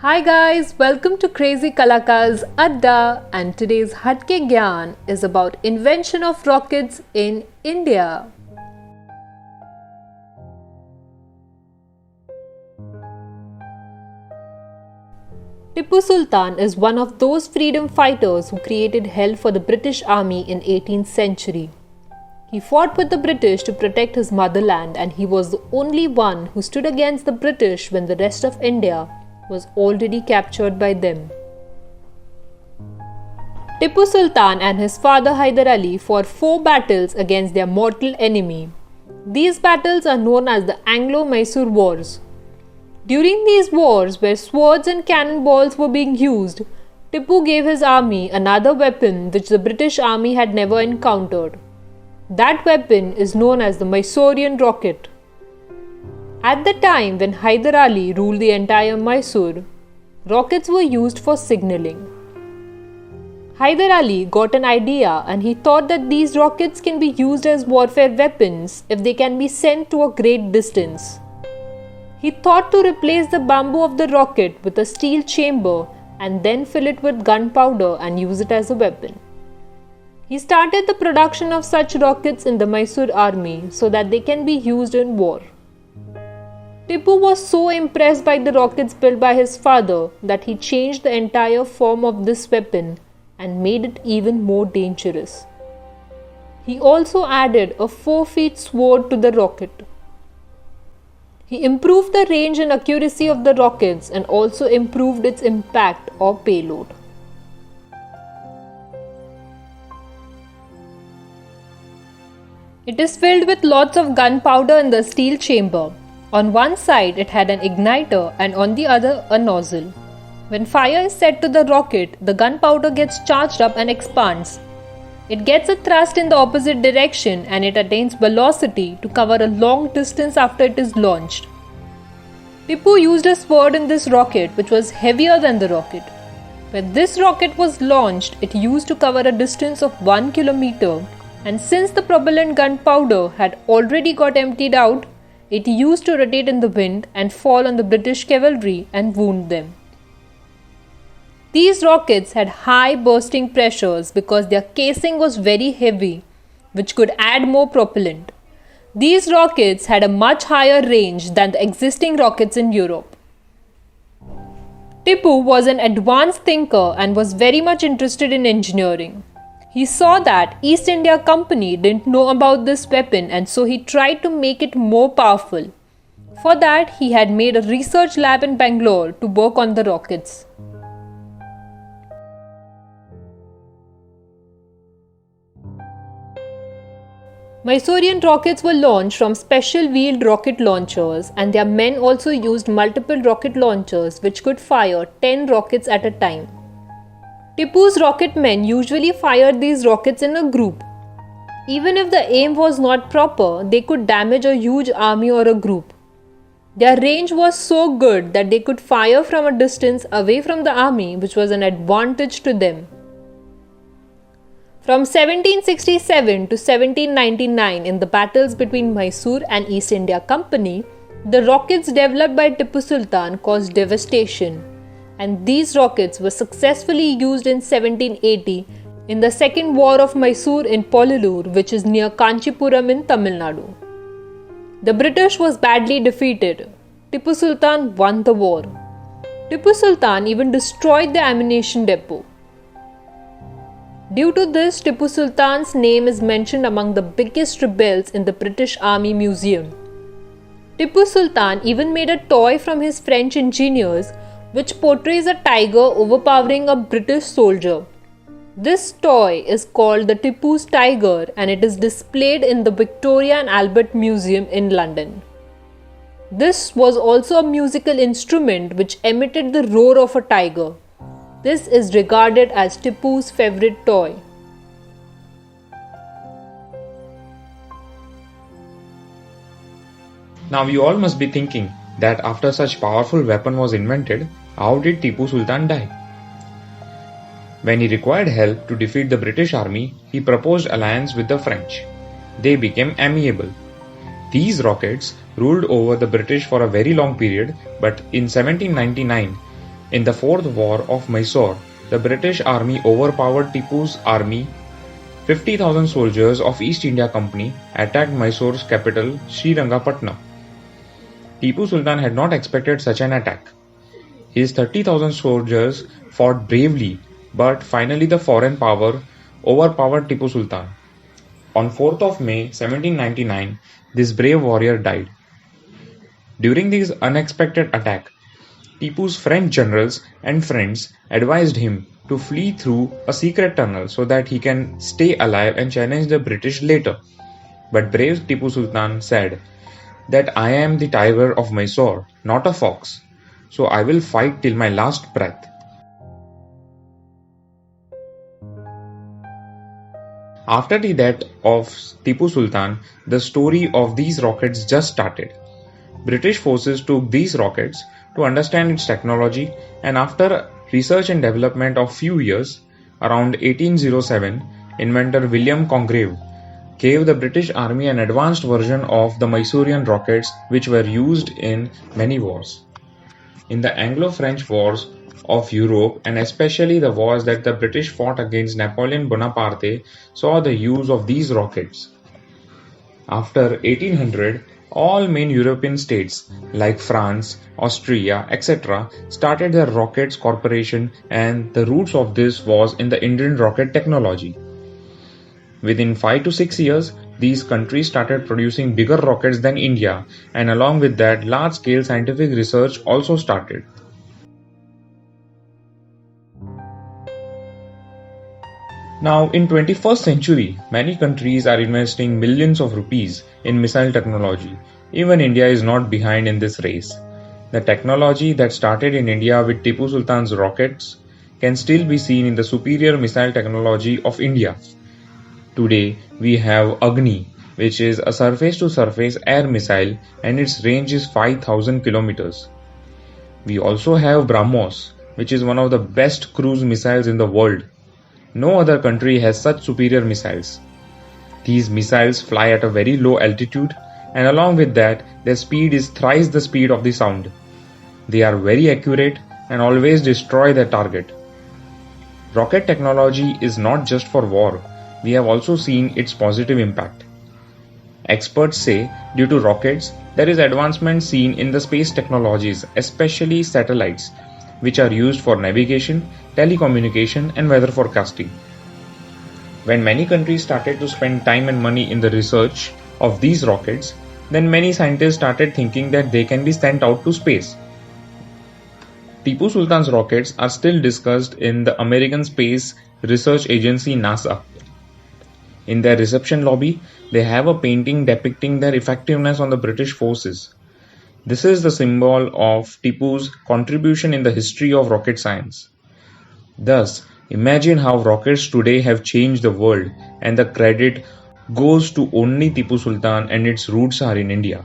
Hi guys, welcome to Crazy Kalakar's Adda, and today's Hatke Gyan is about invention of rockets in India. Tipu Sultan is one of those freedom fighters who created hell for the British Army in 18th century. He fought with the British to protect his motherland, and he was the only one who stood against the British when the rest of India was already captured by them. Tipu Sultan and his father Hyder Ali fought 4 battles against their mortal enemy. These battles are known as the Anglo-Mysore Wars. During these wars, where swords and cannonballs were being used, Tipu gave his army another weapon which the British army had never encountered. That weapon is known as the Mysorean rocket. At the time when Hyder Ali ruled the entire Mysore, rockets were used for signaling. Hyder Ali got an idea and he thought that these rockets can be used as warfare weapons if they can be sent to a great distance. He thought to replace the bamboo of the rocket with a steel chamber and then fill it with gunpowder and use it as a weapon. He started the production of such rockets in the Mysore army so that they can be used in war. Tipu was so impressed by the rockets built by his father that he changed the entire form of this weapon and made it even more dangerous. He also added a 4-foot sword to the rocket. He improved the range and accuracy of the rockets and also improved its impact or payload. It is filled with lots of gunpowder in the steel chamber. On one side it had an igniter and on the other a nozzle. When fire is set to the rocket, the gunpowder gets charged up and expands. It gets a thrust in the opposite direction and it attains velocity to cover a long distance after it is launched. Tipu used a sword in this rocket which was heavier than the rocket. When this rocket was launched, it used to cover a distance of 1 kilometer, and since the propellant gunpowder had already got emptied out, it used to rotate in the wind and fall on the British cavalry and wound them. These rockets had high bursting pressures because their casing was very heavy, which could add more propellant. These rockets had a much higher range than the existing rockets in Europe. Tipu was an advanced thinker and was very much interested in engineering. He saw that East India Company didn't know about this weapon and so he tried to make it more powerful. For that, he had made a research lab in Bangalore to work on the rockets. Mysorean rockets were launched from special wheeled rocket launchers, and their men also used multiple rocket launchers which could fire 10 rockets at a time. Tipu's rocket men usually fired these rockets in a group. Even if the aim was not proper, they could damage a huge army or a group. Their range was so good that they could fire from a distance away from the army, which was an advantage to them. From 1767 to 1799, in the battles between Mysore and East India Company, the rockets developed by Tipu Sultan caused devastation, and these rockets were successfully used in 1780 in the Second War of Mysore in Pollur, which is near Kanchipuram in Tamil Nadu. The British was badly defeated. Tipu Sultan won the war. Tipu Sultan even destroyed the ammunition depot. Due to this, Tipu Sultan's name is mentioned among the biggest rebels in the British Army Museum. Tipu Sultan even made a toy from his French engineers which portrays a tiger overpowering a British soldier. This toy is called the Tipu's Tiger and it is displayed in the Victoria and Albert Museum in London. This was also a musical instrument which emitted the roar of a tiger. This is regarded as Tipu's favorite toy. Now you all must be thinking that after such powerful weapon was invented, how did Tipu Sultan die? When he required help to defeat the British army, he proposed alliance with the French. They became amiable. These rockets ruled over the British for a very long period, but in 1799, In the Fourth War of Mysore, the British Army overpowered Tipu's army. 50,000 soldiers of East India Company attacked Mysore's capital, Srirangapatna. Tipu Sultan had not expected such an attack. His 30,000 soldiers fought bravely, but finally the foreign power overpowered Tipu Sultan. On 4th of May 1799, this brave warrior died. During this unexpected attack, Tipu's French generals and friends advised him to flee through a secret tunnel so that he can stay alive and challenge the British later. But brave Tipu Sultan said that I am the tiger of Mysore, not a fox, so I will fight till my last breath. After the death of Tipu Sultan, the story of these rockets just started. British forces took these rockets to understand its technology, and after research and development of few years, around 1807, inventor William Congreve gave the British Army an advanced version of the Mysorean rockets which were used in many wars. In the Anglo-French wars of Europe, and especially the wars that the British fought against Napoleon Bonaparte, saw the use of these rockets. After 1800, all main European states like France, Austria, etc. started their rockets corporation, and the roots of this was in the Indian rocket technology. Within 5 to 6 years, these countries started producing bigger rockets than India, and along with that, large-scale scientific research also started. Now, in 21st century, many countries are investing millions of rupees in missile technology. Even India is not behind in this race. The technology that started in India with Tipu Sultan's rockets can still be seen in the superior missile technology of India. Today, we have Agni, which is a surface-to-surface air missile, and its range is 5,000 kilometers. We also have BrahMos, which is one of the best cruise missiles in the world. No other country has such superior missiles. These missiles fly at a very low altitude, and along with that, their speed is thrice the speed of the sound. They are very accurate and always destroy their target. Rocket technology is not just for war. We have also seen its positive impact. Experts say due to rockets, there is advancement seen in the space technologies, especially satellites, which are used for navigation, telecommunication, and weather forecasting. When many countries started to spend time and money in the research of these rockets, then many scientists started thinking that they can be sent out to space. Tipu Sultan's rockets are still discussed in the American Space Research Agency NASA. In their reception lobby, they have a painting depicting their effectiveness on the British forces. This is the symbol of Tipu's contribution in the history of rocket science. Thus, imagine how rockets today have changed the world, and the credit goes to only Tipu Sultan, and its roots are in India.